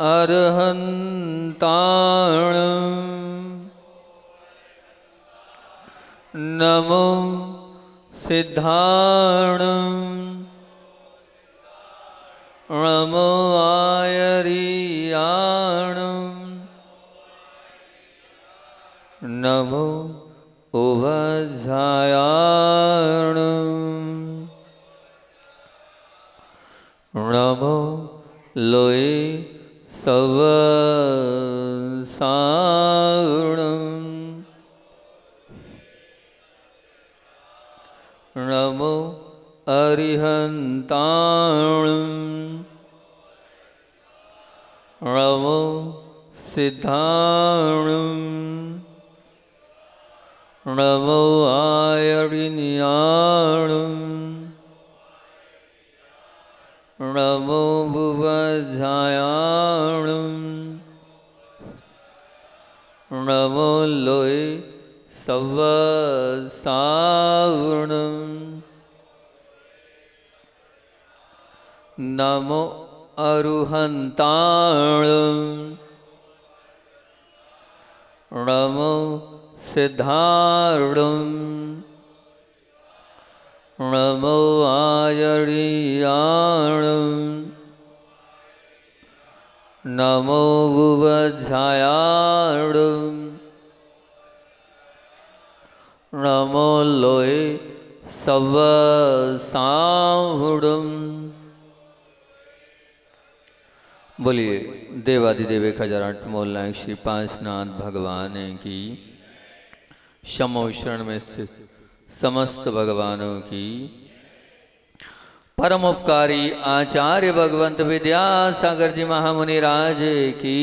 अरहन्ताण नमो सिद्धाण नमो आयरियाण नमो उवझायाण नमो लोये सवसाण नमो अरिहन्ताण नमो सिद्धाण नमो आयरिन्याण नमो बुवझायाण नमो लोये सवसाण नमो अरुहन्ताण नमो सिद्धाण नमो आयरियाण नमो बुवझायाण नमो लोये सवसाण। बोलिए देवादिदेव 1008 मोल श्री पांचनाथ भगवान की, शमो शरण में स्थित समस्त भगवानों की, परम उपकारी आचार्य भगवंत विद्यासागर जी महामुनि राज की,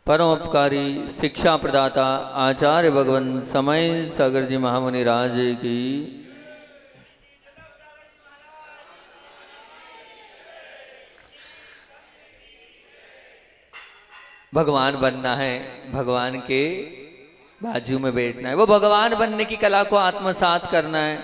परम उपकारी शिक्षा प्रदाता आचार्य भगवंत समय सागर जी महामुनि राज की, भगवान बनना है, भगवान के बाजू में बैठना है, वो भगवान बनने की कला को आत्मसात करना है,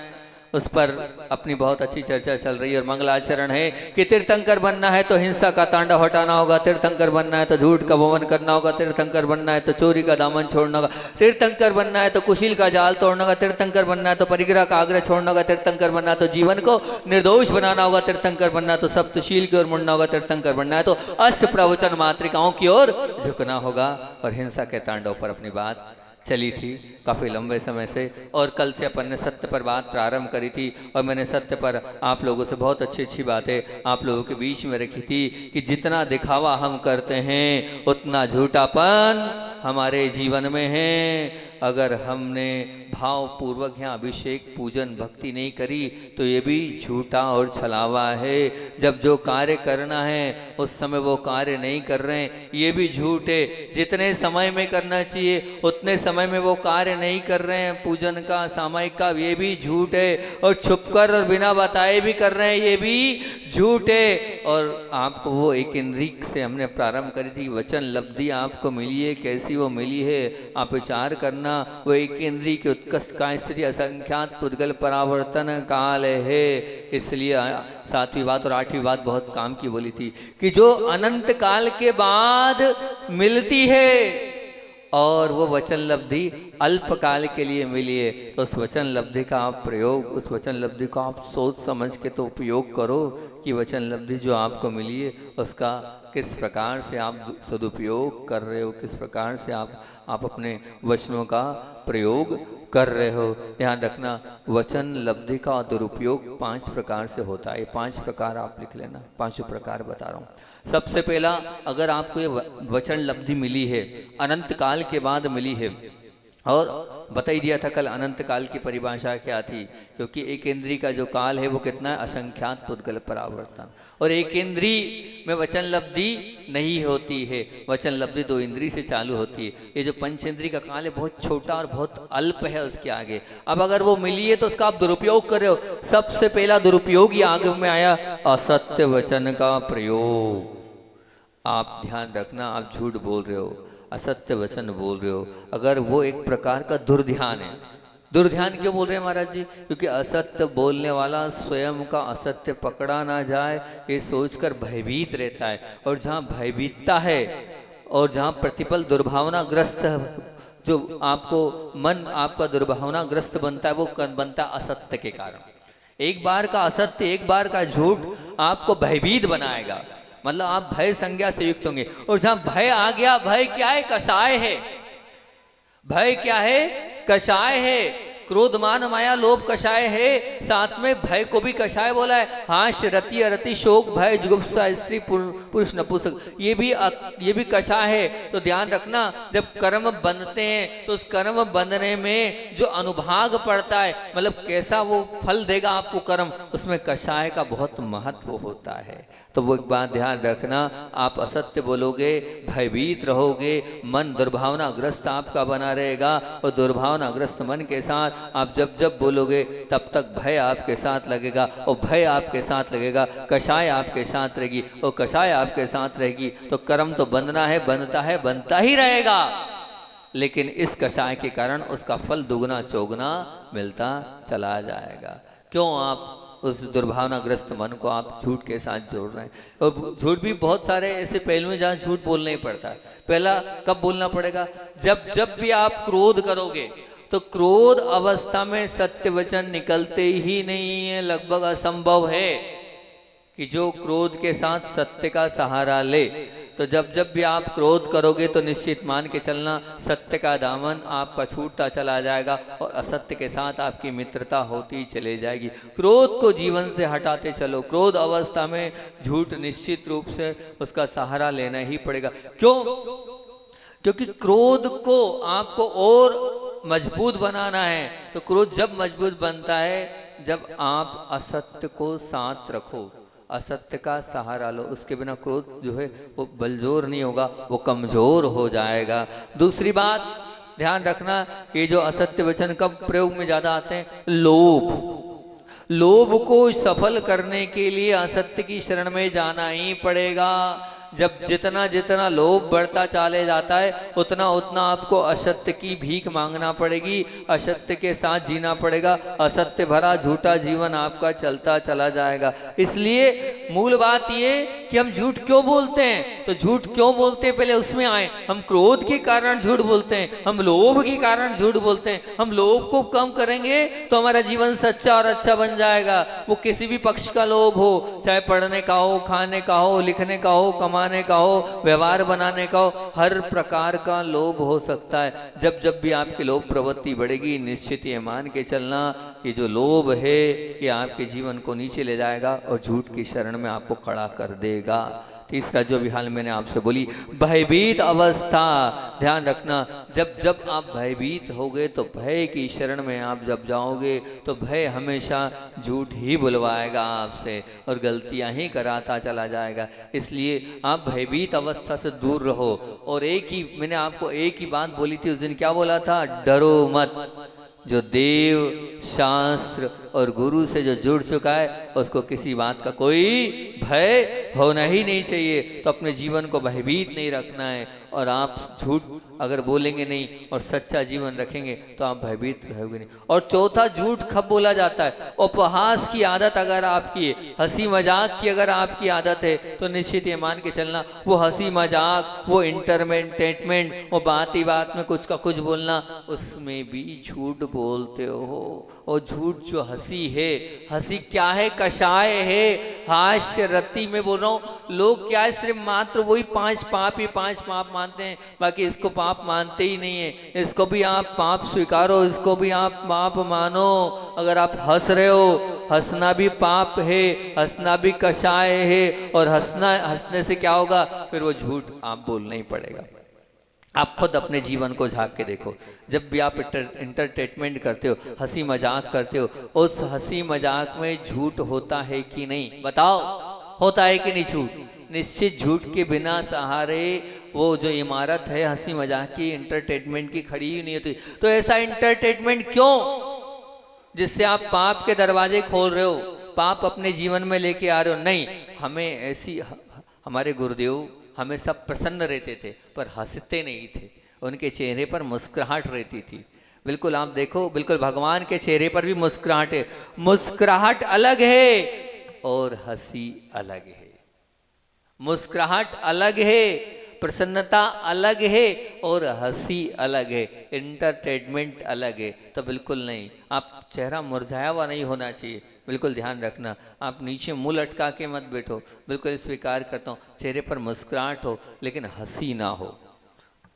उस पर अपनी बहुत अच्छी चर्चा चल रही है। और मंगलाचरण है कि तीर्थंकर बनना है तो हिंसा का तांडव हटाना होगा, तीर्थंकर बनना है तो झूठ का भवन करना होगा, तीर्थंकर बनना है तो चोरी का दामन छोड़ना होगा, तीर्थंकर बनना है तो कुशील का जाल तोड़ना होगा, तीर्थंकर बनना है तो परिग्रह का आग्रह छोड़ना होगा, तीर्थंकर बनना है तो जीवन को निर्दोष बनाना होगा, तीर्थंकर बनना है तो सप्तशील की ओर मुड़ना होगा, तीर्थंकर बनना है तो अष्ट प्रवचन मातृकाओं की ओर झुकना होगा। और हिंसा के तांडव पर अपनी बात चली थी काफ़ी लंबे समय से, और कल से अपन ने सत्य पर बात प्रारंभ करी थी, और मैंने सत्य पर आप लोगों से बहुत अच्छी अच्छी बातें आप लोगों के बीच में रखी थी कि जितना दिखावा हम करते हैं उतना झूठापन हमारे जीवन में है। अगर हमने भावपूर्वक यहाँ अभिषेक पूजन भक्ति नहीं करी तो ये भी झूठा और छलावा है। जब जो कार्य करना है उस समय वो कार्य नहीं कर रहे हैं, ये भी झूठ है। जितने समय में करना चाहिए उतने समय में वो कार्य नहीं कर रहे हैं, पूजन का सामायिक का, ये भी झूठ है। और छुपकर और बिना बताए भी कर रहे हैं, ये भी झूठ है। और आपको वो एक इंद्रिय से हमने प्रारंभ करी थी, वचन लब्धि आपको मिली है, कैसी वो मिली है आप विचार करना। वो एक इंद्रिय के उत्कृष्ट का स्थिति असंख्यात पुद्गल परावर्तन काल है। इसलिए 7वीं बात और 8वीं बात बहुत काम की बोली थी कि जो अनंत काल के बाद मिलती है और वो वचन लब्धि अल्प काल के लिए मिली है, तो उस वचन लब्धि का आप प्रयोग, उस वचन लब्धि को आप सोच समझ के तो उपयोग करो कि वचन लब्धि जो आपको मिली है उसका किस प्रकार से आप सदुपयोग कर रहे हो, किस प्रकार से आप अपने वचनों का प्रयोग कर रहे हो। ध्यान रखना, वचन लब्धि का दुरुपयोग 5 प्रकार से होता है। 5 प्रकार आप लिख लेना, 5 प्रकार बता रहा हूँ। सबसे पहला, अगर आपको ये वचन लब्धि मिली है, अनंत काल के बाद मिली है, और बता ही दिया था कल अनंत काल की परिभाषा क्या थी, क्योंकि एक इंद्रिय का जो काल है वो कितना है, असंख्यात पुद्गल परावर्तन। और एक इंद्रिय में वचन लब्धि नहीं होती है, वचन लब्धि 2 इंद्रिय से चालू होती है। ये जो पंच इंद्रिय का काल है बहुत छोटा और बहुत अल्प है उसके आगे। अब अगर वो मिली है तो उसका आप दुरुपयोग कर रहे हो। सबसे पहला दुरुपयोग ही आगे में आया, असत्य वचन का प्रयोग। आप ध्यान रखना, आप झूठ बोल रहे हो, असत्य वचन बोल रहे हो, अगर वो एक प्रकार का दुर्ध्यान है, दुर्ध्यान क्यों बोल रहे हैं महाराज जी? क्योंकि असत्य बोलने वाला स्वयं का असत्य पकड़ा ना जाए ये सोचकर भयभीत रहता है, और जहाँ भयभीतता है और जहाँ प्रतिपल दुर्भावनाग्रस्त जो आपको मन आपका दुर्भावनाग्रस्त बनता है, वो बनता है असत्य के कारण। एक बार का असत्य, एक बार का झूठ आपको भयभीत बनाएगा, मतलब आप भय संज्ञा से युक्त होंगे। और जहां भय आ गया, भय क्या है? कषाय है। भय क्या है? कषाय है। क्रोध मान माया लोभ कषाय है, साथ में भय को भी कषाय बोला है। हाश रति अरति शोक भय जुगुप्सा स्त्री पुरुष नपुंसक, ये भी कषाय है। तो ध्यान रखना, जब कर्म बंधते हैं तो उस कर्म बंधने में जो अनुभाग पड़ता है, मतलब कैसा वो फल देगा आपको कर्म, उसमें कषाय का बहुत महत्व होता है। तो वो एक बात ध्यान रखना, आप असत्य बोलोगे, भयभीत रहोगे, मन दुर्भावनाग्रस्त आपका बना रहेगा, और दुर्भावनाग्रस्त मन के साथ आप जब जब बोलोगे तब तक भय आपके साथ लगेगा, और भय आपके साथ लगेगा, कषाय आपके साथ रहेगी, और कषाय आपके साथ रहेगी तो कर्म तो बंधना है, बंधता है, बनता ही रहेगा, लेकिन इस कषाय के कारण उसका फल दुगना चौगुना मिलता चला जाएगा। क्यों आप उस दुर्भावनाग्रस्त मन को आप झूठ के साथ जोड़ रहे हैं? और झूठ भी बहुत सारे ऐसे पहलू हैं जहाँ झूठ बोलना ही पड़ता है। पहला कब बोलना पड़ेगा? जब भी आप क्रोध करोगे, तो क्रोध अवस्था में सत्य वचन निकलते ही नहीं है, लगभग असंभव है कि जो क्रोध के साथ सत्य का सहारा ले। तो जब भी आप क्रोध करोगे तो निश्चित मान के चलना, सत्य का दामन आपका छूटता चला जाएगा और असत्य के साथ आपकी मित्रता होती चली जाएगी। क्रोध को जीवन से हटाते चलो। क्रोध अवस्था में झूठ निश्चित रूप से उसका सहारा लेना ही पड़ेगा। क्यों? क्योंकि क्रोध को आपको और मजबूत बनाना है। तो क्रोध जब मजबूत बनता है जब आप असत्य को साथ रखो, असत्य का सहारा लो, उसके बिना क्रोध जो है वो बलजोर नहीं होगा, वो कमजोर हो जाएगा। दूसरी बात ध्यान रखना, ये जो असत्य वचन कब प्रयोग में ज्यादा आते हैं? लोभ को सफल करने के लिए असत्य की शरण में जाना ही पड़ेगा। जब जितना लोभ बढ़ता चले जाता है, उतना आपको असत्य की भीख मांगना पड़ेगी, असत्य के साथ जीना पड़ेगा, असत्य भरा झूठा जीवन आपका चलता चला जाएगा। इसलिए मूल बात ये कि हम झूठ क्यों बोलते हैं, तो झूठ क्यों बोलते हैं पहले उसमें आए। हम क्रोध के कारण झूठ बोलते हैं, हम लोभ के कारण झूठ बोलते हैं। हम लोभ को कम करेंगे तो हमारा जीवन सच्चा और अच्छा बन जाएगा। वो किसी भी पक्ष का लोभ हो, चाहे पढ़ने का हो, खाने का हो, लिखने का हो, कमाने का हो, व्यवहार बनाने का हो, हर प्रकार का लोभ हो सकता है। जब भी आपकी लोभ प्रवृत्ति बढ़ेगी, निश्चित ये मान के चलना, ये जो लोभ है ये आपके जीवन को नीचे ले जाएगा और झूठ की शरण में आपको खड़ा कर देगा। तीसरा जो भी हाल मैंने आपसे बोली, भयभीत अवस्था। ध्यान रखना, जब आप भयभीत होगे तो भय की शरण में आप जब जाओगे तो भय हमेशा झूठ ही बुलवाएगा आपसे और गलतियां ही कराता चला जाएगा। इसलिए आप भयभीत अवस्था से दूर रहो। और मैंने आपको एक ही बात बोली थी उस दिन, क्या बोला था? डरो मत। जो देव शास्त्र और गुरु से जो जुड़ चुका है उसको किसी बात का कोई भय होना ही नहीं चाहिए। तो अपने जीवन को भयभीत नहीं रखना है, और आप झूठ अगर बोलेंगे नहीं और सच्चा जीवन रखेंगे तो आप भयभीत रहोगे नहीं। और चौथा, झूठ कब बोला जाता है? उपहास की आदत अगर आपकी है, हंसी मजाक की अगर आपकी आदत है, तो निश्चित ये मान के चलना, वो हंसी मजाक, वो इंटरटेनमेंट, वो बात ही बात में कुछ का कुछ बोलना, उसमें भी झूठ बोलते हो। और झूठ जो हंसी है, हंसी क्या है? कषाय है, हास्य रति में बोल रहा हूँ। लोग क्या है, सिर्फ मात्र वही पांच पाप मानते हैं, बाकी इसको पाप मानते ही नहीं है। इसको भी आप पाप स्वीकारो, इसको भी आप पाप मानो। अगर आप हंस रहे हो, हंसना भी पाप है, हंसना भी कषाय है, और हंसने से क्या होगा? फिर वो झूठ आप बोलना ही पड़ेगा। आप खुद अपने जीवन को झांक के देखो, जब भी आप इंटरटेनमेंट करते हो, हंसी मजाक करते हो, उस हंसी मजाक में झूठ होता है कि नहीं? बताओ, होता है कि नहीं झूठ? निश्चित झूठ के बिना सहारे वो जो इमारत है हंसी मजाक की, इंटरटेनमेंट की, खड़ी ही नहीं होती। तो ऐसा इंटरटेनमेंट क्यों, जिससे आप पाप के दरवाजे खोल रहे हो, पाप अपने जीवन में लेके आ रहे हो? नहीं, हमें ऐसी, हमारे गुरुदेव हमें सब प्रसन्न रहते थे पर हंसते नहीं थे, उनके चेहरे पर मुस्कुराहट रहती थी। बिल्कुल आप देखो, बिल्कुल भगवान के चेहरे पर भी मुस्कुराहट है। मुस्कुराहट अलग है और हंसी अलग है। मुस्कुराहट अलग है, प्रसन्नता अलग है और हंसी अलग है, इंटरटेनमेंट अलग है। तो बिल्कुल नहीं, आप चेहरा मुरझाया हुआ नहीं होना चाहिए, बिल्कुल ध्यान रखना। आप नीचे मुंह लटका के मत बैठो, बिल्कुल स्वीकार करता हूँ, चेहरे पर मुस्कुराहट हो लेकिन हंसी ना हो,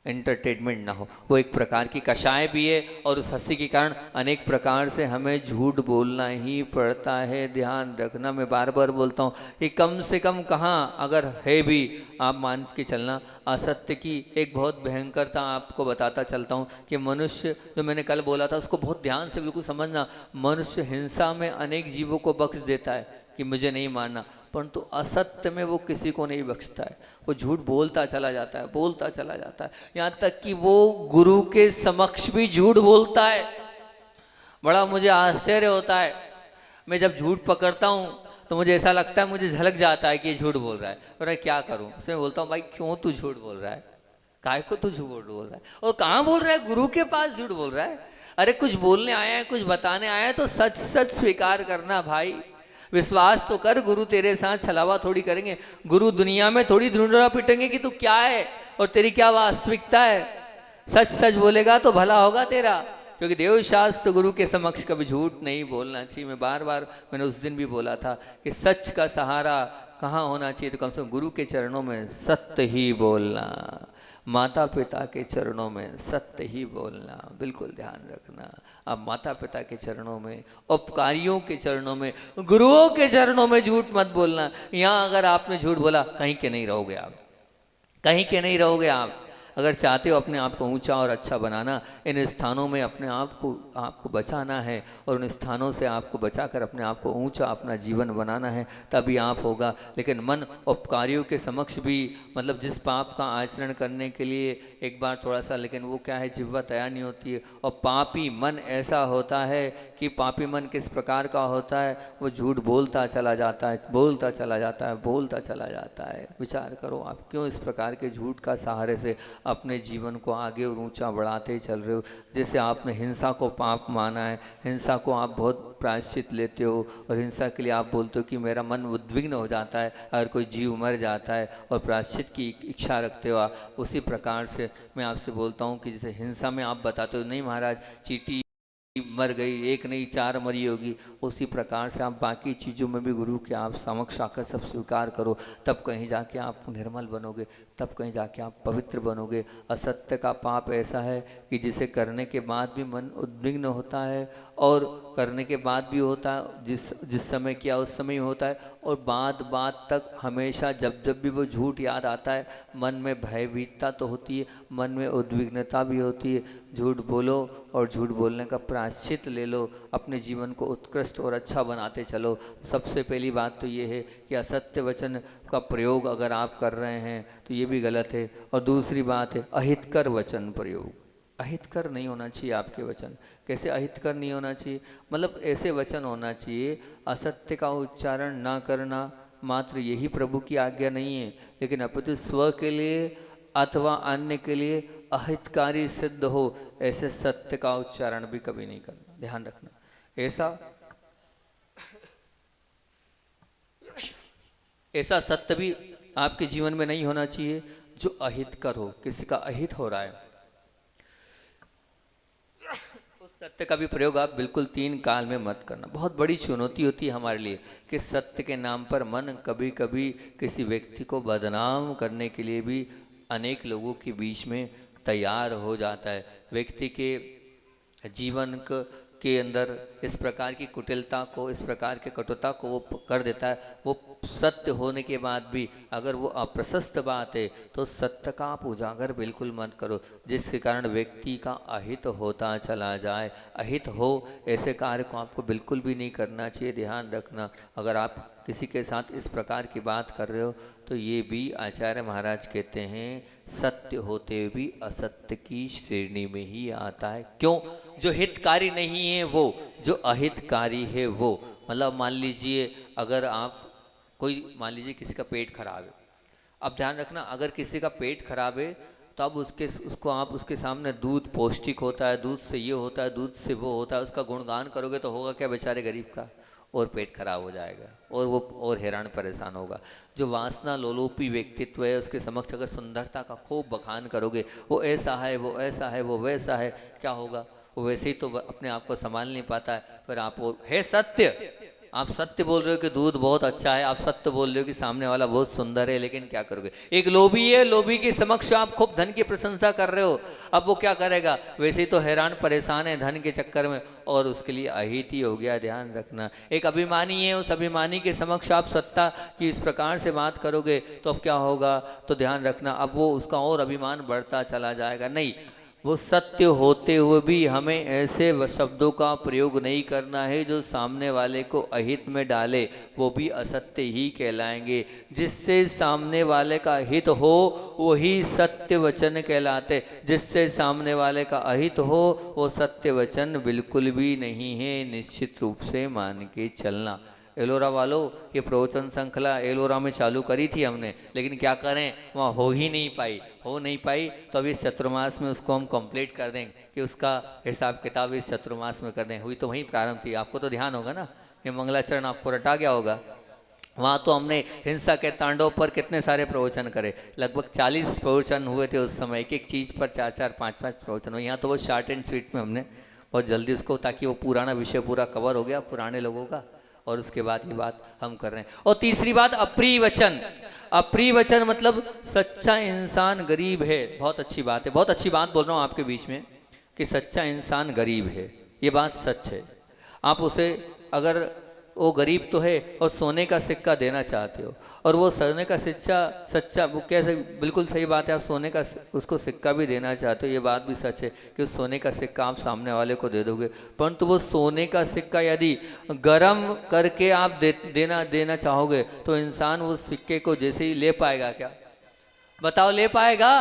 एंटरटेनमेंट ना हो। वो एक प्रकार की कषाय भी है और उस हंसी के कारण अनेक प्रकार से हमें झूठ बोलना ही पड़ता है। ध्यान रखना, मैं बार बार बोलता हूँ कि कम से कम कहाँ अगर है भी, आप मान के चलना, असत्य की एक बहुत भयंकरता आपको बताता चलता हूँ कि मनुष्य, जो मैंने कल बोला था उसको बहुत ध्यान से बिल्कुल समझना, मनुष्य हिंसा में अनेक जीवों को बख्श देता है कि मुझे नहीं मारना, परंतु असत्य में वो किसी को नहीं बख्शता है। वो झूठ बोलता चला जाता है, बोलता चला जाता है, यहाँ तक कि वो गुरु के समक्ष भी झूठ बोलता है। बड़ा मुझे आश्चर्य होता है, मैं जब झूठ पकड़ता हूँ तो मुझे ऐसा लगता है, मुझे झलक जाता है कि ये झूठ बोल रहा है, और मैं क्या करूँ, उसमें बोलता हूँ भाई क्यों तू झूठ बोल रहा है, काय को तू झूठ बोल रहा है, और कहाँ बोल रहा है, गुरु के पास झूठ बोल रहा है। अरे कुछ बोलने आया है, कुछ बताने आया है तो सच सच स्वीकार करना भाई, विश्वास तो कर, गुरु तेरे साथ छलावा थोड़ी करेंगे। गुरु दुनिया में थोड़ी ढूंढना पिटेंगे कि तू क्या है और तेरी क्या वास्तविकता है। सच सच बोलेगा तो भला होगा तेरा, क्योंकि देव शास्त्र गुरु के समक्ष कभी झूठ नहीं बोलना चाहिए। मैं बार बार, मैंने उस दिन भी बोला था कि सच का सहारा कहाँ होना चाहिए, तो कम से कम गुरु के चरणों में सत्य ही बोलना, माता पिता के चरणों में सत्य ही बोलना, बिल्कुल ध्यान रखना। अब माता पिता के चरणों में, उपकारियों के चरणों में, गुरुओं के चरणों में झूठ मत बोलना। यहाँ अगर आपने झूठ बोला, कहीं के नहीं रहोगे आप, कहीं के नहीं रहोगे आप। अगर चाहते हो अपने आप को ऊंचा और अच्छा बनाना, इन स्थानों में अपने आपको बचाना है, और उन स्थानों से आपको बचाकर अपने आप को ऊंचा अपना जीवन बनाना है, तभी आप होगा। लेकिन मन उपकारियों के समक्ष भी, मतलब जिस पाप का आचरण करने के लिए एक बार थोड़ा सा, लेकिन वो क्या है, जिह्वा तैयार नहीं होती है। और पापी मन ऐसा होता है कि पापी मन किस प्रकार का होता है, वो झूठ बोलता चला जाता है, बोलता चला जाता है, बोलता चला जाता है। विचार करो, आप क्यों इस प्रकार के झूठ का सहारे से अपने जीवन को आगे और ऊंचा बढ़ाते चल रहे हो। जैसे आपने हिंसा को पाप माना है, हिंसा को आप बहुत प्रायश्चित लेते हो, और हिंसा के लिए आप बोलते हो कि मेरा मन उद्विग्न हो जाता है अगर कोई जीव मर जाता है, और प्रायश्चित की इच्छा रखते हो आप। उसी प्रकार से मैं आपसे बोलता हूँ कि जैसे हिंसा में आप बताते हो, नहीं महाराज चींटी मर गई, एक नहीं चार मरी होगी, उसी प्रकार से आप बाकी चीज़ों में भी गुरु के आप समक्ष आकर सब स्वीकार करो, तब कहीं जाके आप निर्मल बनोगे, तब कहीं जाके आप पवित्र बनोगे। असत्य का पाप ऐसा है कि जिसे करने के बाद भी मन उद्विग्न होता है, और करने के बाद भी होता है, जिस समय किया उस समय ही होता है, और बात तक हमेशा जब जब भी वो झूठ याद आता है, मन में भयभीतता तो होती है, मन में उद्विग्नता भी होती है। झूठ बोलो और झूठ बोलने का प्रायश्चित ले लो, अपने जीवन को उत्कृष्ट और अच्छा बनाते चलो। सबसे पहली बात तो ये है कि असत्य वचन का प्रयोग अगर आप कर रहे हैं तो ये भी गलत है। और दूसरी बात है अहितकर वचन प्रयोग, अहितकर नहीं होना चाहिए आपके वचन। कैसे अहितकर नहीं होना चाहिए, मतलब ऐसे वचन होना चाहिए, असत्य का उच्चारण ना करना मात्र यही प्रभु की आज्ञा नहीं है, लेकिन अपितु स्व के लिए अथवा अन्य के लिए अहितकारी सिद्ध हो, ऐसे सत्य का उच्चारण भी कभी नहीं करना। ध्यान रखना, ऐसा सत्य भी आपके जीवन में नहीं होना चाहिए जो अहितकर हो, किसी का अहित हो रहा है, उस सत्य का भी प्रयोग आप बिल्कुल तीन काल में मत करना। बहुत बड़ी चुनौती होती है हमारे लिए कि सत्य के नाम पर मन कभी कभी किसी व्यक्ति को बदनाम करने के लिए भी अनेक लोगों के बीच में तैयार हो जाता है। व्यक्ति के जीवन के अंदर इस प्रकार की कुटिलता को, इस प्रकार के कटुता को वो कर देता है। वो सत्य होने के बाद भी अगर वो अप्रशस्त बात है तो सत्य का आप उजागर बिल्कुल मत करो, जिसके कारण व्यक्ति का अहित होता चला जाए। अहित हो ऐसे कार्य को आपको बिल्कुल भी नहीं करना चाहिए। ध्यान रखना, अगर आप किसी के साथ इस प्रकार की बात कर रहे हो तो ये भी आचार्य महाराज कहते हैं सत्य होते हुए भी असत्य की श्रेणी में ही आता है। क्यों? जो हितकारी नहीं है वो, जो अहितकारी है वो। मतलब मान लीजिए अगर आप कोई, मान लीजिए किसी का पेट खराब है, अब ध्यान रखना, अगर किसी का पेट खराब है तो अब उसको आप उसके सामने दूध पौष्टिक होता है, दूध से ये होता है, दूध से वो होता है, उसका गुणगान करोगे तो होगा क्या बेचारे गरीब का? और पेट खराब हो जाएगा और वो और हैरान परेशान होगा। जो वासना लोलोपी व्यक्तित्व है उसके समक्ष अगर सुंदरता का खूब बखान करोगे, वो ऐसा है, वो ऐसा है, वो वैसा है, क्या होगा? वो वैसे ही तो अपने आप को संभाल नहीं पाता है। फिर आप वो है सत्य, आप सत्य बोल रहे हो कि दूध बहुत अच्छा है, आप सत्य बोल रहे हो कि सामने वाला बहुत सुंदर है, लेकिन क्या करोगे? एक लोभी है, लोभी के समक्ष आप खूब धन की प्रशंसा कर रहे हो, अब वो क्या करेगा? वैसे ही तो हैरान परेशान है धन के चक्कर में, और उसके लिए अहित ही हो गया, ध्यान रखना। एक अभिमानी है, उस अभिमानी के समक्ष आप सत्ता की इस प्रकार से बात करोगे तो अब क्या होगा? तो ध्यान रखना, अब वो उसका और अभिमान बढ़ता चला जाएगा। नहीं, वो सत्य होते हुए भी हमें ऐसे शब्दों का प्रयोग नहीं करना है जो सामने वाले को अहित में डाले, वो भी असत्य ही कहलाएंगे। जिससे सामने वाले का हित हो वही सत्य वचन कहलाते, जिससे सामने वाले का अहित हो वो सत्य वचन बिल्कुल भी नहीं है, निश्चित रूप से मान के चलना। एलोरा वालों, ये प्रवचन श्रृंखला एलोरा में चालू करी थी हमने, लेकिन क्या करें, वहाँ हो नहीं पाई। तो अभी इस चतुर्मास में उसको हम कंप्लीट कर दें कि उसका हिसाब किताब इस चतुर्मास में कर दें। हुई तो वहीं प्रारंभ थी, आपको तो ध्यान होगा ना, ये मंगलाचरण आपको रटा गया होगा। वहाँ तो हमने हिंसा के तांडव पर कितने सारे प्रवचन करे, लगभग 40 प्रवचन हुए थे उस समय, एक एक चीज़ पर 4-4, 5-5 प्रवचन हुए। यहाँ तो वो शॉर्ट एंड स्वीट में हमने बहुत जल्दी उसको, ताकि वो पुराना विषय पूरा कवर हो गया पुराने लोगों का, और उसके बाद ये बात हम कर रहे हैं। और तीसरी बात, अप्रिय वचन। अप्रिय वचन मतलब सच्चा इंसान गरीब है, बहुत अच्छी बात है, बहुत अच्छी बात बोल रहा हूँ आपके बीच में कि सच्चा इंसान गरीब है, ये बात सच है। आप उसे, अगर वो गरीब तो है और सोने का सिक्का देना चाहते हो, और वो सोने का सच्चा वो कैसे, बिल्कुल सही बात है, आप सोने का उसको सिक्का भी देना चाहते हो, ये बात भी सच है कि उस सोने का सिक्का आप सामने वाले को दे दोगे, परंतु वो सोने का सिक्का यदि गर्म करके आप देना चाहोगे तो इंसान उस सिक्के को जैसे ही ले पाएगा, क्या बताओ, ले पाएगा?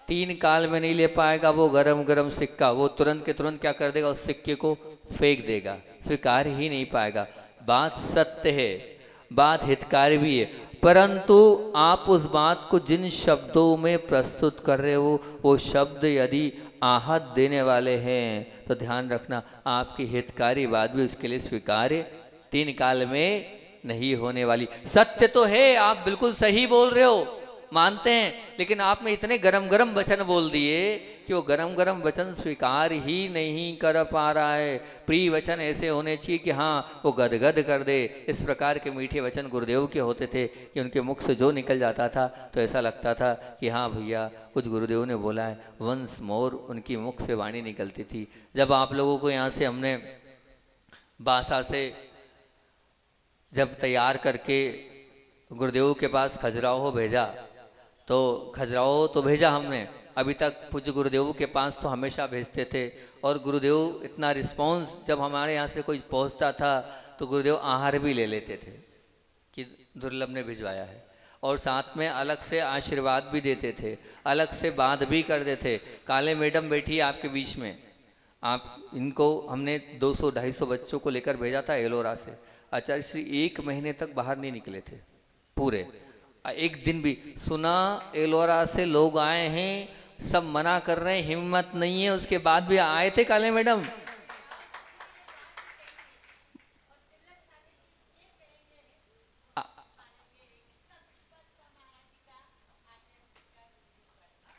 3 काल में नहीं ले पाएगा। वो गरम गरम सिक्का वो तुरंत के तुरंत क्या कर देगा, उस सिक्के को फेंक देगा, स्वीकार ही नहीं पाएगा। बात सत्य है, बात हितकारी भी है, परंतु आप उस बात को जिन शब्दों में प्रस्तुत कर रहे हो वो शब्द यदि आहत देने वाले हैं तो ध्यान रखना, आपकी हितकारी बात भी उसके लिए स्वीकार्य 3 काल में नहीं होने वाली। सत्य तो है, आप बिल्कुल सही बोल रहे हो, मानते हैं, लेकिन आपने इतने गरम गरम वचन बोल दिए कि वो गरम गरम वचन स्वीकार ही नहीं कर पा रहा है। प्रिय वचन ऐसे होने चाहिए कि हाँ वो गदगद कर दे। इस प्रकार के मीठे वचन गुरुदेव के होते थे कि उनके मुख से जो निकल जाता था तो ऐसा लगता था कि हाँ भैया कुछ गुरुदेव ने बोला है, वंस मोर उनकी मुख से वाणी निकलती थी। जब आप लोगों को यहाँ से हमने बासा से जब तैयार करके गुरुदेव के पास खजुराहो भेजा, तो खजुराहो तो भेजा हमने, अभी तक पूज्य गुरुदेव के पास तो हमेशा भेजते थे, और गुरुदेव इतना रिस्पॉन्स, जब हमारे यहाँ से कोई पहुँचता था तो गुरुदेव आहार भी ले लेते थे कि दुर्लभ ने भिजवाया है, और साथ में अलग से आशीर्वाद भी देते थे, अलग से बात भी करते थे। काले मैडम बैठी है आपके बीच में, आप इनको हमने 200-250 बच्चों को लेकर भेजा था एलोरा से। आचार्य श्री 1 महीने तक बाहर नहीं निकले थे पूरे, एक दिन भी। सुना एलोरा से लोग आए हैं, सब मना कर रहे हैं, हिम्मत नहीं है, उसके बाद भी आए थे काले मैडम।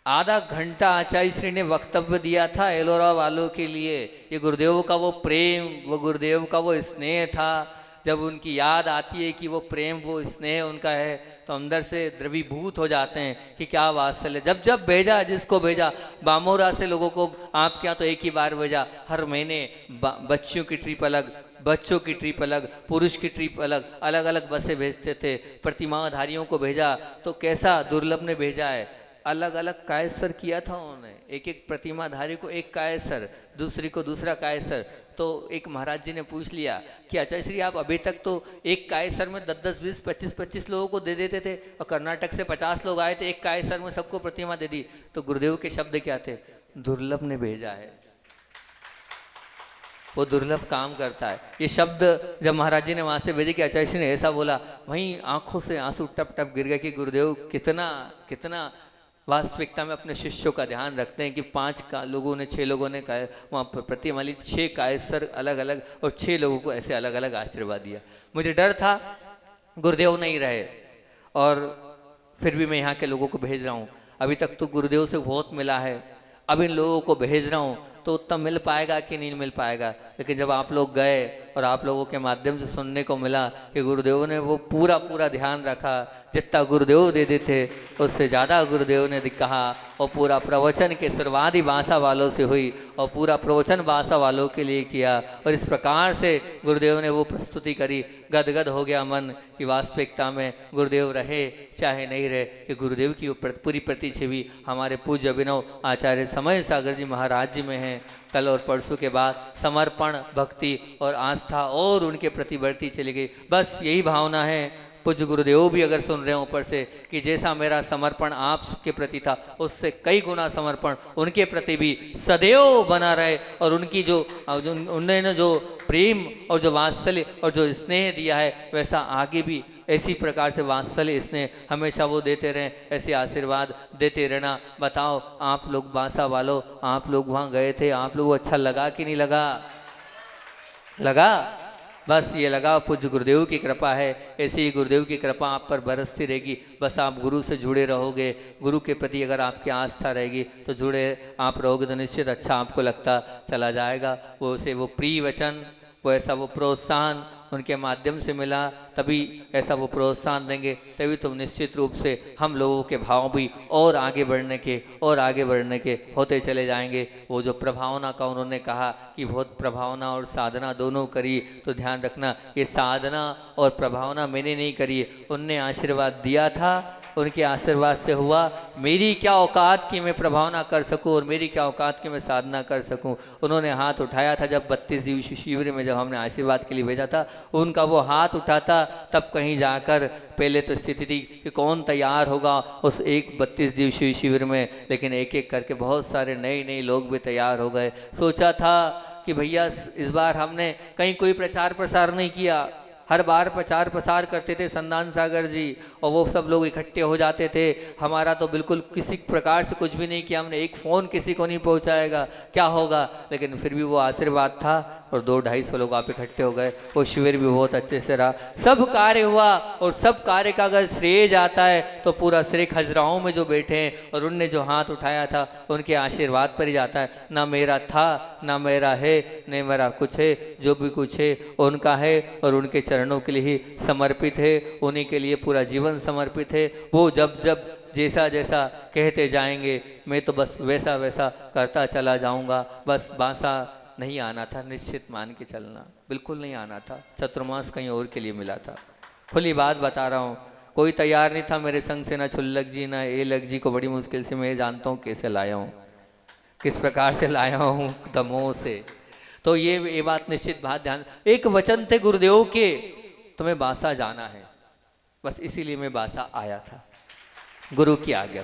आधा घंटा आचार्य श्री ने वक्तव्य दिया था एलोरा वालों के लिए। ये गुरुदेव का वो प्रेम, वो गुरुदेव का वो स्नेह था। जब उनकी याद आती है कि वो प्रेम, वो स्नेह उनका है, तो अंदर से द्रवीभूत हो जाते हैं कि क्या वात्सल्य। जब जब भेजा, जिसको भेजा, बामोरा से लोगों को आपके यहाँ तो एक ही बार भेजा, हर महीने बच्चियों की ट्रिप अलग, बच्चों की ट्रिप अलग, पुरुष की ट्रिप अलग, अलग अलग बसें भेजते थे। प्रतिमाधारियों को भेजा तो कैसा दुर्लभ ने भेजा है, अलग अलग कायसर किया था उन्होंने, एक एक प्रतिमाधारी को एक कायसर, दूसरी को दूसरा कायसर। तो एक महाराज जी ने पूछ लिया कि आचार्य श्री आप अभी तक तो एक कायसर में 10-10, 20, 25-25 लोगों को दे देते थे, और कर्नाटक से 50 लोग आए थे, एक कायसर में सबको प्रतिमा दे दी। तो गुरुदेव के शब्द क्या थे, दुर्लभ ने भेजा है, वो दुर्लभ काम करता है। ये शब्द जब महाराज जी ने वहाँ से भेजे कि आचार्य श्री ने ऐसा बोला, वहीं आंखों से आंसू टप टप गिर गए कि गुरुदेव कितना कितना वास्तविकता में अपने शिष्यों का ध्यान रखते हैं कि 5 लोगों ने 6 लोगों ने कहा वहाँ प्रति माली 6 कायस्तर अलग अलग और 6 लोगों को ऐसे अलग अलग आशीर्वाद दिया। मुझे डर था गुरुदेव नहीं रहे और फिर भी मैं यहाँ के लोगों को भेज रहा हूँ। अभी तक तो गुरुदेव से बहुत मिला है, अब इन लोगों को भेज रहा हूँ तो उतना मिल पाएगा कि नहीं मिल पाएगा। लेकिन जब आप लोग गए और आप लोगों के माध्यम से सुनने को मिला कि गुरुदेव ने वो पूरा ध्यान रखा, जितना गुरुदेव दे देते उससे ज़्यादा गुरुदेव ने कहा, और पूरा प्रवचन के शुरुआत ही बांसा वालों से हुई और पूरा प्रवचन बांसा वालों के लिए किया। और इस प्रकार से गुरुदेव ने वो प्रस्तुति करी, गदगद हो गया मन कि वास्तविकता में गुरुदेव रहे चाहे नहीं रहे, कि गुरुदेव की वो पूरी प्रतिछवि हमारे पूज्य अभिनव आचार्य समय सागर जी महाराज जी में है। कल और परसों के बाद समर्पण, भक्ति और आस्था और उनके प्रति बढ़ती चली गई। बस यही भावना है। पूज्य गुरुदेव भी अगर सुन रहे हो ऊपर से कि जैसा मेरा समर्पण आपके प्रति था उससे कई गुना समर्पण उनके प्रति भी सदैव बना रहे, और उनकी जो उन्होंने जो प्रेम और जो वात्सल्य और जो स्नेह दिया है वैसा आगे भी ऐसी प्रकार से वात्सल्य स्नेह हमेशा वो देते रहें, ऐसे आशीर्वाद देते रहना। बताओ आप लोग बांसा वालों, आप लोग वहाँ गए थे, आप लोगों को अच्छा लगा कि नहीं लगा? लगा? बस ये लगा पूज्य गुरुदेव की कृपा है। ऐसी ही गुरुदेव की कृपा आप पर बरसती रहेगी। बस आप गुरु से जुड़े रहोगे, गुरु के प्रति अगर आपकी आस्था रहेगी तो जुड़े आप रहोगे तो निश्चित अच्छा आपको लगता चला जाएगा। वो प्रिय वचन, वो ऐसा वो प्रोत्साहन उनके माध्यम से मिला, तभी ऐसा वो प्रोत्साहन देंगे, तभी तुम निश्चित रूप से हम लोगों के भाव भी और आगे बढ़ने के होते चले जाएंगे। वो जो प्रभावना का उन्होंने कहा कि बहुत प्रभावना और साधना दोनों करी, तो ध्यान रखना ये साधना और प्रभावना मैंने नहीं करी, उनने आशीर्वाद दिया था, उनके आशीर्वाद से हुआ। मेरी क्या औकात कि मैं प्रभावना कर सकूं और मेरी क्या औकात कि मैं साधना कर सकूं। उन्होंने हाथ उठाया था जब 32 दिवसीय शिविर में जब हमने आशीर्वाद के लिए भेजा था, उनका वो हाथ उठाता तब कहीं जाकर पहले तो स्थिति थी कि कौन तैयार होगा उस 32 दिवसीय शिविर में, लेकिन एक एक करके बहुत सारे नए लोग भी तैयार हो गए। सोचा था कि भैया इस बार हमने कहीं कोई प्रचार प्रसार नहीं किया, हर बार प्रचार प्रसार करते थे संदान सागर जी और वो सब लोग इकट्ठे हो जाते थे। हमारा तो बिल्कुल किसी प्रकार से कुछ भी नहीं किया हमने, एक फ़ोन किसी को नहीं पहुंचाएगा, क्या होगा। लेकिन फिर भी वो आशीर्वाद था और 200-250 लोग आप इकट्ठे हो गए। वो शिविर भी बहुत अच्छे से रहा, सब कार्य हुआ, और सब कार्य का अगर श्रेय जाता है तो पूरा श्रेय खजुराहों में जो बैठे हैं और उनने जो हाथ उठाया था उनके आशीर्वाद पर ही जाता है। ना मेरा था, ना मेरा है, न मेरा कुछ है, जो भी कुछ है उनका है और उनके चरणों के लिए ही समर्पित है, उन्हीं के लिए पूरा जीवन समर्पित है। वो जब जब जैसा जैसा कहते जाएंगे मैं तो बस वैसा वैसा करता चला जाऊंगा। बस बांसा नहीं आना था, निश्चित मान के चलना, बिल्कुल नहीं आना था। चतुर्मास कहीं और के लिए मिला था। खुली बात बता रहा हूँ, कोई तैयार नहीं था मेरे संग से, ना छुल्लक जी ना एलक जी को बड़ी मुश्किल से मैं जानता हूँ कैसे लाया हूँ, किस प्रकार से लाया हूँ दमोह से। तो ये बात निश्चित बात ध्यान, एक वचन थे गुरुदेव के, तुम्हें बांसा जाना है, बस इसीलिए मैं बांसा आया था गुरु की आज्ञा।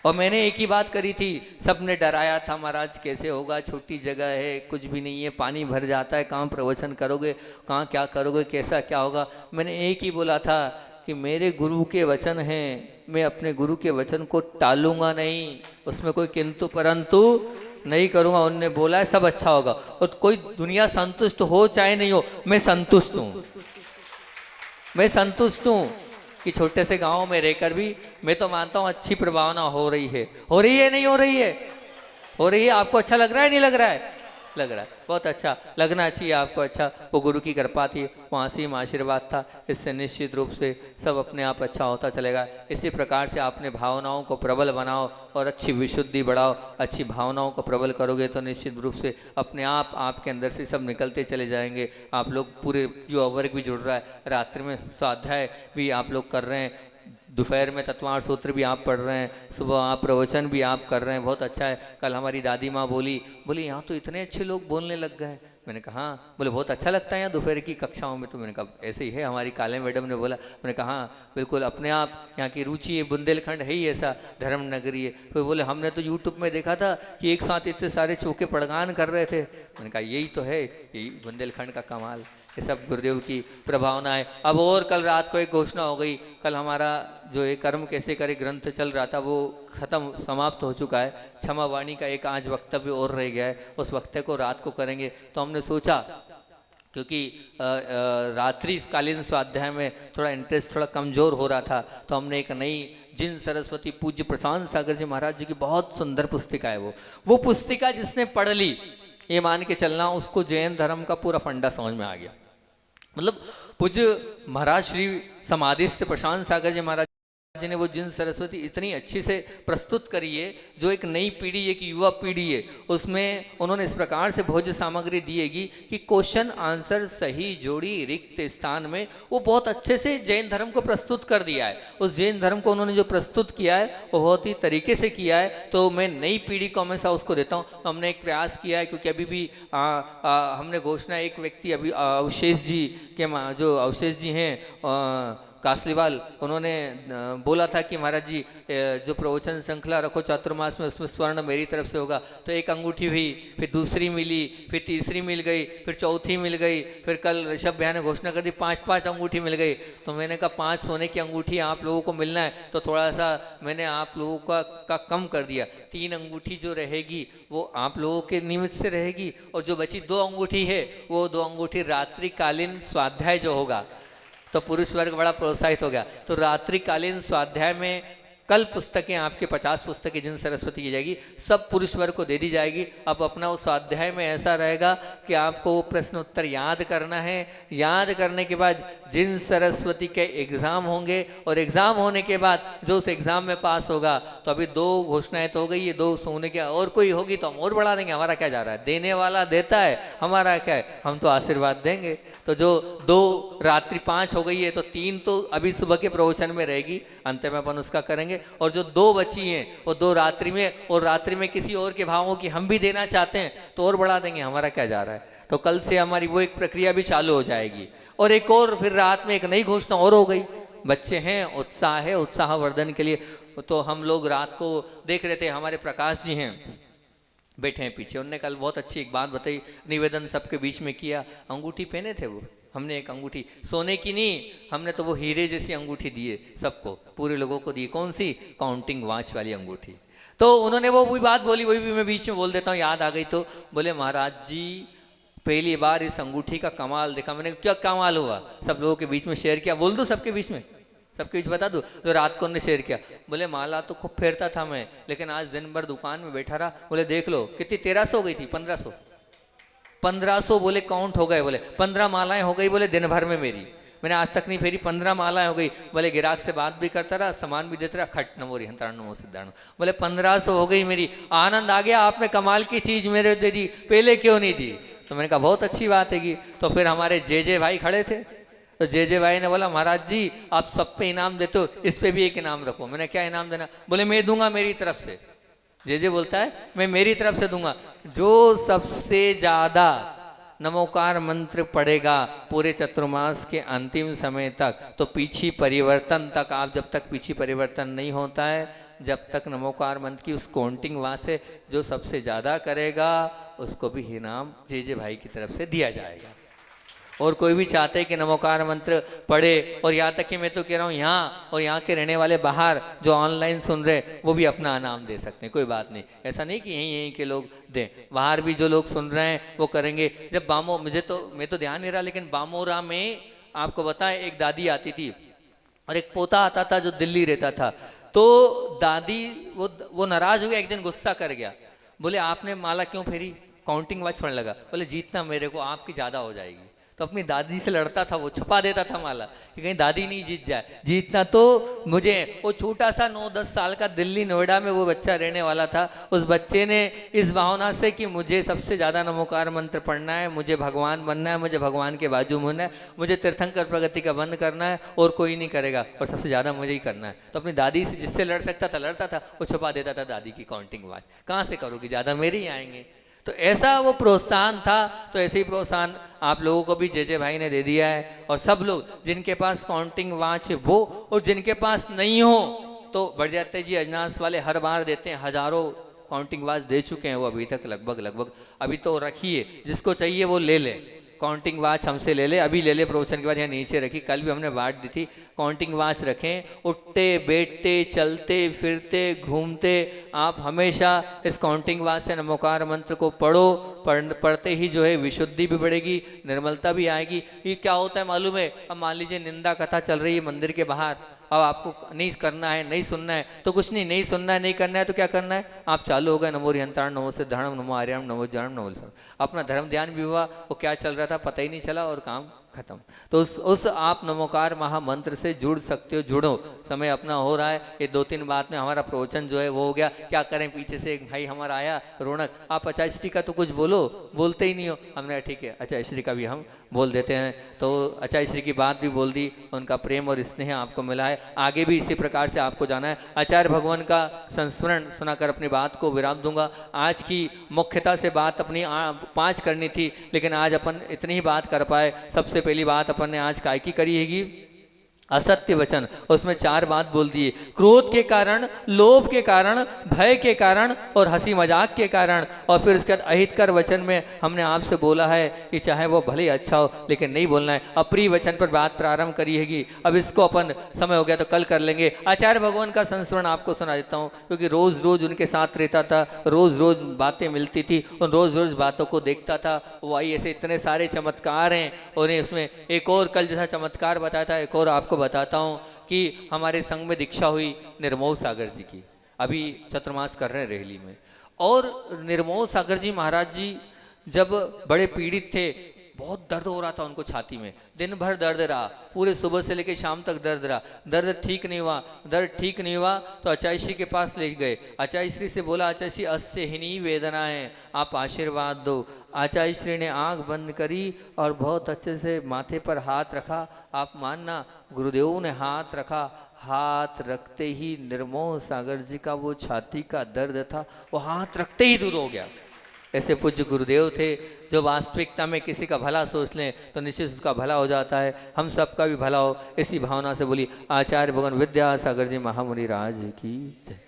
और मैंने एक ही बात करी थी, सबने डराया था महाराज कैसे होगा, छोटी जगह है, कुछ भी नहीं है, पानी भर जाता है, कहाँ प्रवचन करोगे, कहाँ क्या करोगे, कैसा क्या होगा। मैंने एक ही बोला था कि मेरे गुरु के वचन हैं, मैं अपने गुरु के वचन को टालूंगा नहीं, उसमें कोई किंतु परंतु नहीं करूंगा। उनने बोला है सब अच्छा होगा, और कोई दुनिया संतुष्ट हो चाहे नहीं हो, मैं संतुष्ट हूँ। मैं संतुष्ट हूँ कि छोटे से गांव में रहकर भी मैं तो मानता हूँ अच्छी प्रभावना हो रही है। हो रही है नहीं हो रही है? हो रही है। आपको अच्छा लग रहा है नहीं लग रहा है? लग रहा है, बहुत अच्छा लगना चाहिए आपको। अच्छा, वो गुरु की कृपा थी, वो असीम आशीर्वाद था, इससे निश्चित रूप से सब अपने आप अच्छा होता चलेगा। इसी प्रकार से आपने भावनाओं को प्रबल बनाओ और अच्छी विशुद्धि बढ़ाओ। अच्छी भावनाओं को प्रबल करोगे तो निश्चित रूप से अपने आप आपके अंदर से सब निकलते चले जाएंगे। आप लोग पूरे युवा वर्ग भी जुड़ रहा है, रात्रि में स्वाध्याय भी आप लोग कर रहे हैं, दोपहर में तत्वार्थ सूत्र भी आप पढ़ रहे हैं, सुबह आप प्रवचन भी आप कर रहे हैं, बहुत अच्छा है। कल हमारी दादी माँ बोली यहाँ तो इतने अच्छे लोग बोलने लग गए। मैंने कहा हाँ, बोले बहुत अच्छा लगता है यहाँ दोपहर की कक्षाओं में। तो मैंने कहा ऐसे ही है, हमारी काले मैडम ने बोला। मैंने कहा हाँ बिल्कुल, अपने आप यहाँ की रुचि है, बुंदेलखंड है ही ऐसा धर्म नगरी है। फिर बोले हमने तो यूट्यूब में देखा था कि एक साथ इतने सारे चौके पड़गान कर रहे थे। मैंने कहा यही तो है, यही बुंदेलखंड का कमाल, ये सब गुरुदेव की प्रभावना है। अब और कल रात को एक घोषणा हो गई, कल हमारा जो ये कर्म कैसे करे ग्रंथ चल रहा था वो खत्म समाप्त हो चुका है। क्षमा वाणी का एक आज वक्तव्य और रह गया है, उस वक्तव्य को रात को करेंगे। तो हमने सोचा क्योंकि रात्रिकालीन स्वाध्याय में थोड़ा इंटरेस्ट थोड़ा कमज़ोर हो रहा था, तो हमने एक नई जिन सरस्वती पूज्य प्रशांत सागर जी महाराज जी की बहुत सुंदर पुस्तिका है वो पुस्तिका जिसने पढ़ ली, ये मान के चलना उसको जैन धर्म का पूरा फंडा समझ में आ गया। मतलब पूज्य महाराज श्री समाधिस्थ प्रशांत सागर जी महाराज जी ने वो जिन सरस्वती इतनी अच्छी से प्रस्तुत करी है, जो एक नई पीढ़ी एक युवा पीढ़ी है, उसमें उन्होंने इस प्रकार से भोज्य सामग्री दिएगी कि क्वेश्चन आंसर सही जोड़ी रिक्त स्थान में वो बहुत अच्छे से जैन धर्म को प्रस्तुत कर दिया है। उस जैन धर्म को उन्होंने जो प्रस्तुत किया है वो बहुत ही तरीके से किया है। तो मैं नई पीढ़ी को हमेशा उसको देता हूँ। हमने एक प्रयास किया है, क्योंकि अभी भी हमने घोषणा एक व्यक्ति अभी अवशेष जी के जो अवशेष जी हैं कासलीवाल, उन्होंने बोला था कि महाराज जी जो प्रवचन श्रृंखला रखो चातुर्मास में, उसमें स्वर्ण मेरी तरफ से होगा। तो एक अंगूठी हुई, फिर दूसरी मिली, फिर तीसरी मिल गई, फिर चौथी मिल गई, फिर कल ऋषभ भैया ने घोषणा कर दी 5-5 अंगूठी मिल गई। तो मैंने कहा 5 सोने की अंगूठी आप लोगों को मिलना है, तो थोड़ा सा मैंने आप लोगों का कम कर दिया। 3 अंगूठी जो रहेगी वो आप लोगों के निमित्त से रहेगी, और जो बची 2 अंगूठी है वो 2 अंगूठी रात्रिकालीन स्वाध्याय जो होगा, तो पुरुष वर्ग बड़ा प्रोत्साहित हो गया। तो रात्रिकालीन स्वाध्याय में कल पुस्तकें आपके 50 पुस्तकें जिन सरस्वती की जाएगी सब पुरुष वर्ग को दे दी जाएगी। अब अपना उस स्वाध्याय में ऐसा रहेगा कि आपको वो प्रश्न उत्तर याद करना है। याद करने के बाद जिन सरस्वती के एग्ज़ाम होंगे, और एग्ज़ाम होने के बाद जो उस एग्ज़ाम में पास होगा, तो अभी 2 घोषणाएं तो हो गई, ये 2 सोने के, और कोई होगी तो हम और बढ़ा देंगे। हमारा क्या जा रहा है, देने वाला देता है, हमारा क्या है, हम तो आशीर्वाद देंगे। तो जो 2 रात्रि 5 हो गई है, तो 3 तो अभी सुबह के प्रवचन में रहेगी, अंत में अपन उसका करेंगे। और जो 2 बची हैं वो 2 रात्रि में, और रात्रि में किसी और के भावों की हम भी देना चाहते हैं तो और बढ़ा देंगे, हमारा क्या जा रहा है। तो कल से हमारी वो एक प्रक्रिया भी चालू हो जाएगी। और एक और फिर रात में एक नई घोषणा और हो गई। बच्चे हैं, उत्साह है, उत्साहवर्धन के लिए। तो हम लोग रात को देख रहे थे, हमारे प्रकाश जी हैं बैठे हैं पीछे, उनने कल बहुत अच्छी एक बात बताई, निवेदन सबके बीच में किया। अंगूठी पहने थे वो, हमने एक अंगूठी सोने की नहीं, हमने तो वो हीरे जैसी अंगूठी दिए सबको, पूरे लोगों को दी। कौन सी, काउंटिंग वॉच वाली अंगूठी। तो उन्होंने वो भी बात बोली, वही भी मैं बीच में बोल देता हूँ, याद आ गई। तो बोले महाराज जी पहली बार इस अंगूठी का कमाल देखा। मैंने क्या कमाल हुआ, सब लोगों के बीच में शेयर किया। बोल दो सबके बीच में, सबके बीच बता दूँ। तो रात को उन्होंने शेयर किया। बोले माला तो खूब फेरता था मैं, लेकिन आज दिन भर दुकान में बैठा रहा। बोले देख लो कितनी 1300 हो गई थी, 1500 बोले काउंट हो गए। बोले 15 मालाएं हो गई, बोले दिन भर में मेरी, मैंने आज तक नहीं फेरी, 15 मालाएं हो गई। बोले गिराक से बात भी करता रहा, सामान भी देता रहा, खट नमोरी हंतारण नमो सिद्धारण। बोले 1500 हो गई मेरी, आनंद आ गया, आपने कमाल की चीज मेरे दे दी, पहले क्यों नहीं दी। तो मैंने कहा बहुत अच्छी बात है। तो फिर हमारे जे भाई खड़े थे, तो जे भाई ने बोला महाराज जी आप सब पे इनाम देते हो, इस पे भी एक इनाम रखो। मैंने क्या इनाम देना। बोले मैं दूंगा मेरी तरफ से। जे बोलता है मैं मेरी तरफ से दूंगा, जो सबसे ज्यादा नमोकार मंत्र पढ़ेगा पूरे चतुर्मास के अंतिम समय तक, तो पीछी परिवर्तन तक, आप जब तक पीछी परिवर्तन नहीं होता है, जब तक नमोकार मंत्र की उस काउंटिंग वहाँ से जो सबसे ज़्यादा करेगा उसको भी इनाम जे भाई की तरफ से दिया जाएगा। और कोई भी चाहते हैं कि नमोकार मंत्र पढ़े, और यहाँ तक कि मैं तो कह रहा हूँ यहाँ और यहाँ के रहने वाले बाहर जो ऑनलाइन सुन रहे वो भी अपना इनाम दे सकते हैं, कोई बात नहीं। ऐसा नहीं कि यहीं के लोग दें, बाहर भी जो लोग सुन रहे हैं वो करेंगे। जब मैं तो ध्यान नहीं रहा, लेकिन बामोरा में आपको बताएं एक दादी आती थी और एक पोता आता था जो दिल्ली रहता था। तो दादी वो नाराज हो गया, एक दिन गुस्सा कर गया। बोले आपने माला क्यों फेरी, काउंटिंग वॉच पढ़ने लगा। बोले जीतना मेरे को, आपकी ज़्यादा हो जाएगी। तो अपनी दादी से लड़ता था, वो छुपा देता था माला कि कहीं दादी नहीं जीत जाए। जीतना तो मुझे। वो छोटा सा 9-10 साल का दिल्ली नोएडा में वो बच्चा रहने वाला था। उस बच्चे ने इस भावना से कि मुझे सबसे ज़्यादा नमोकार मंत्र पढ़ना है, मुझे भगवान बनना है, मुझे भगवान के बाजू में होना है, मुझे तीर्थंकर प्रगति का बंद करना है, और कोई नहीं करेगा, और सबसे ज़्यादा मुझे ही करना है। तो अपनी दादी से जिससे लड़ सकता था लड़ता था, वो छुपा देता था दादी की काउंटिंग वॉच। कहाँ से करोगी, ज़्यादा मेरे ही आएंगे। तो ऐसा वो प्रोत्साहन था। तो ऐसे ही प्रोत्साहन आप लोगों को भी जे भाई ने दे दिया है। और सब लोग जिनके पास काउंटिंग वॉच है वो, और जिनके पास नहीं हो तो बढ़ जी अजनास वाले हर बार देते हैं, हजारों काउंटिंग वॉच दे चुके हैं वो अभी तक, लगभग अभी तो रखिए, जिसको चाहिए वो ले ले। काउंटिंग वॉच हमसे ले ले, अभी ले ले, प्रवचन के बाद यहाँ नीचे रखी, कल भी हमने बांट दी थी। काउंटिंग वॉच रखें, उठते बैठते चलते फिरते घूमते आप हमेशा इस काउंटिंग वॉच से नमोकार मंत्र को पढ़ो। पढ़ते ही जो है विशुद्धि भी बढ़ेगी, निर्मलता भी आएगी। ये क्या होता है मालूम है? अब मान लीजिए निंदा कथा चल रही है मंदिर के बाहर, अब आपको नहीं करना है, नहीं सुनना है तो कुछ नहीं, नहीं सुनना है, नहीं करना है तो क्या करना है? आप चालू हो गए नमो हरिहंताण नमो सिद्धाणम नमो आर्याम नमो ज्ञानम नमो सर्वम। अपना धर्म ध्यान भी हुआ, वो क्या चल रहा था पता ही नहीं चला और काम खत्म। तो उस आप नमोकार महामंत्र से जुड़ सकते हो, जुड़ो। समय अपना हो रहा है, ये 2-3 बात में हमारा प्रवचन जो है वो हो गया। क्या करें, पीछे से एक भाई हमारा आया रौनक, आप आचार्य श्री का तो कुछ बोलो, बोलते ही नहीं हो। हमने ठीक है आचार्य श्री का भी हम बोल देते हैं। तो आचार्य श्री की बात भी बोल दी, उनका प्रेम और स्नेह आपको मिला है, आगे भी इसी प्रकार से आपको जाना है। आचार्य भगवान का संस्मरण सुनाकर अपनी बात को विराम दूंगा। आज की मुख्यता से बात अपनी 5 करनी थी, लेकिन आज अपन इतनी ही बात कर पाए। सबसे पहली बात अपन ने आज काय की करी हैगी, असत्य वचन, उसमें 4 बात बोल दिए। क्रोध के कारण, लोभ के कारण, भय के कारण और हंसी मजाक के कारण। और फिर उसके बाद अहितकर वचन में हमने आपसे बोला है कि चाहे वो भले ही अच्छा हो लेकिन नहीं बोलना है। अप्रिय वचन पर बात प्रारंभ करी हैगी। अब इसको अपन, समय हो गया तो कल कर लेंगे। आचार्य भगवान का संस्मरण आपको सुना देता हूँ, क्योंकि रोज रोज उनके साथ रहता था, रोज रोज बातें मिलती थी, उन रोज रोज बातों को देखता था। वो आई ऐसे इतने सारे चमत्कार हैं, उन्हें उसमें एक और कल जैसा चमत्कार बताया था, एक और आपको बताता हूं कि हमारे संघ में दीक्षा हुई निर्मोह सागर जी की, अभी चतुर्मास कर रहे हैं रेहली में। और निर्मोह सागर जी महाराज जी जब बड़े पीड़ित थे, बहुत दर्द हो रहा था उनको छाती में, दिन भर दर्द रहा, पूरे सुबह से लेकर शाम तक दर्द रहा, दर्द ठीक नहीं हुआ। दर्द ठीक नहीं हुआ तो आचार्य श्री के पास ले गए। आचार्य श्री से बोला, आचार्य श्री अस्य हिनी वेदना है, आप आशीर्वाद दो। आचार्य श्री ने आंख बंद करी और बहुत अच्छे से माथे पर हाथ रखा। आप मानना, गुरुदेव ने हाथ रखा, हाथ रखते ही निर्मोह सागर जी का वो छाती का दर्द था वो हाथ रखते ही दूर हो गया। ऐसे पूज्य गुरुदेव थे जो वास्तविकता में किसी का भला सोच लें तो निश्चित उसका भला हो जाता है। हम सबका भी भला हो, इसी भावना से बोली आचार्य भगवान विद्यासागर जी महामुनि राज की जय।